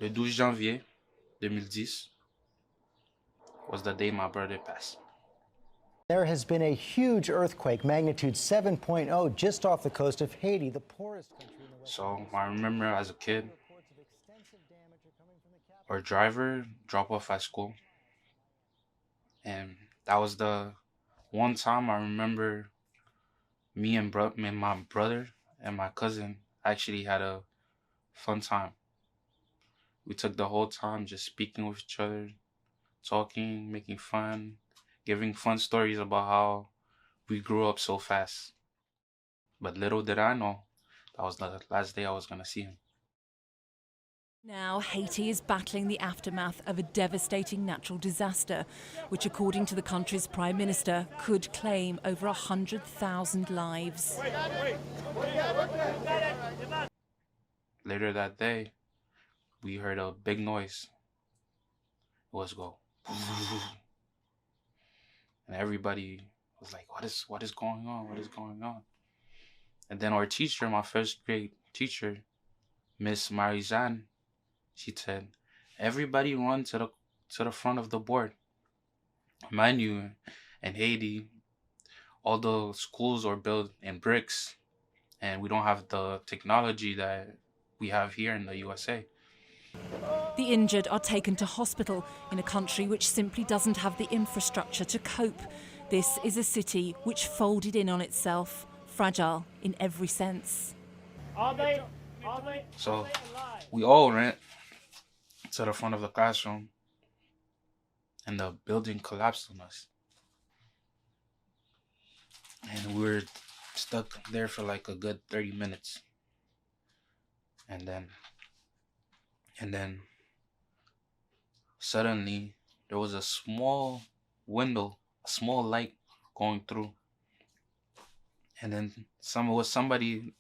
Le 12 janvier 2010 was the day my brother passed. There has been a huge earthquake, magnitude 7.0, just off the coast of Haiti, the poorest country in the West. So I remember as a kid, our driver dropped off at school. And that was the one time I remember me and my brother and my cousin actually had a fun time. We took the whole time just speaking with each other, talking, making fun, giving fun stories about how we grew up so fast. But little did I know, that was the last day I was going to see him. Now, Haiti is battling the aftermath of a devastating natural disaster, which, according to the country's prime minister, could claim over 100,000 lives. Later that day, we heard a big noise. It was go. And everybody was like, what is going on? What is going on? And then our teacher, my first grade teacher, Miss Marie-Jeanne, she said, everybody run to the front of the board. Mind you, in Haiti, all the schools are built in bricks, and we don't have the technology that we have here in the USA. The injured are taken to hospital in a country which simply doesn't have the infrastructure to cope. This is a city which folded in on itself, fragile in every sense. So we all ran to the front of the classroom, and the building collapsed on us. And we were stuck there for like a good 30 minutes. And then suddenly there was a small window, a small light going through. And then somebody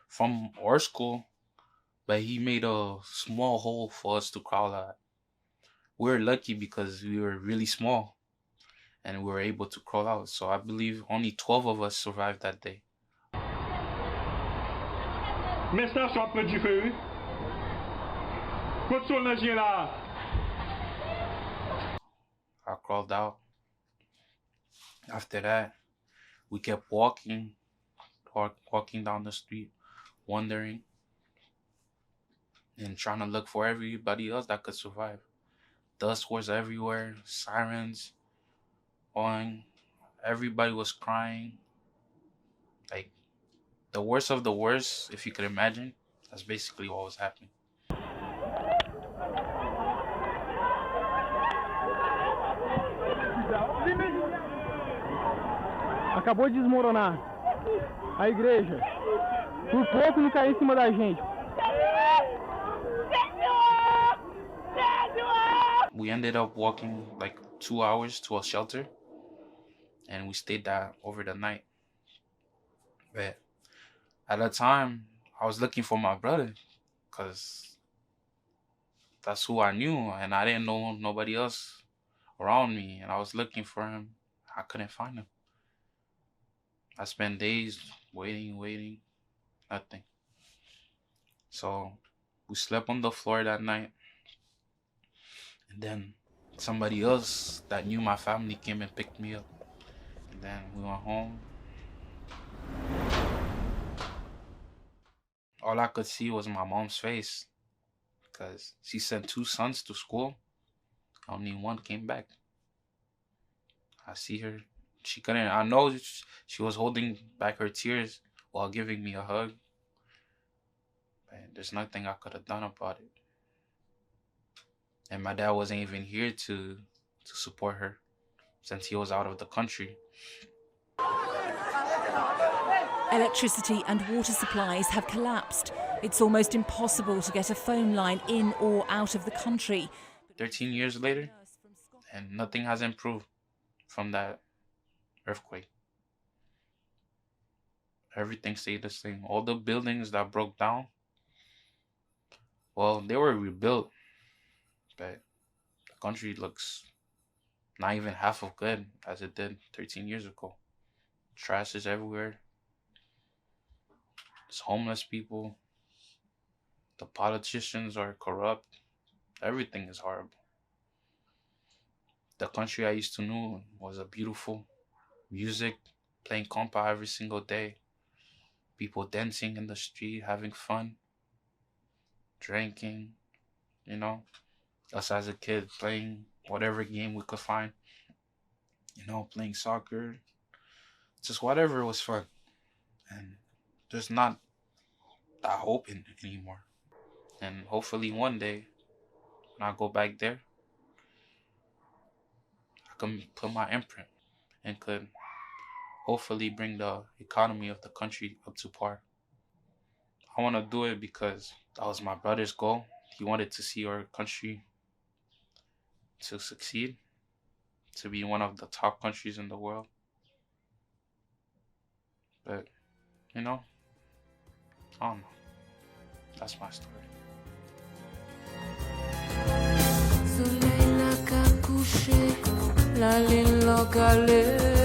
from our school, but he made a small hole for us to crawl out. We were lucky because we were really small and we were able to crawl out. So I believe only 12 of us survived that day. I crawled out. After that, we kept walking down the street, wondering and trying to look for everybody else that could survive. Dust was everywhere, sirens on, everybody was crying. Like, the worst of the worst, if you could imagine, that's basically what was happening. Acabou de desmoronar a igreja. Por pouco não caiu em cima da gente. We ended up walking like 2 hours to a shelter, and we stayed there over the night. But at the time, I was looking for my brother because that's who I knew, and I didn't know nobody else around me, and I was looking for him. I couldn't find him. I spent days waiting, nothing. So we slept on the floor that night. And then somebody else that knew my family came and picked me up. And then we went home. All I could see was my mom's face because she sent 2 sons to school. Only one came back. I see her. She couldn't. I know she was holding back her tears while giving me a hug. But there's nothing I could have done about it. And my dad wasn't even here to support her since he was out of the country. Electricity and water supplies have collapsed. It's almost impossible to get a phone line in or out of the country. 13 years later, and nothing has improved from that earthquake. Everything stayed the same. All the buildings that broke down, well, they were rebuilt, but the country looks not even half of good as it did 13 years ago. Trash is everywhere. There's homeless people. The politicians are corrupt. Everything is horrible. The country I used to know was a beautiful music, playing compa every single day, people dancing in the street, having fun, drinking, you know, us as a kid playing whatever game we could find, playing soccer, just whatever was fun. And there's not that hope in it anymore. And hopefully one day, when I go back there, I can put my imprint and could hopefully bring the economy of the country up to par. I want to do it because that was my brother's goal. He wanted to see our country to succeed, to be one of the top countries in the world. But, I don't know. That's my story. Soleil n'a qu'à coucher, la lune l'a calée.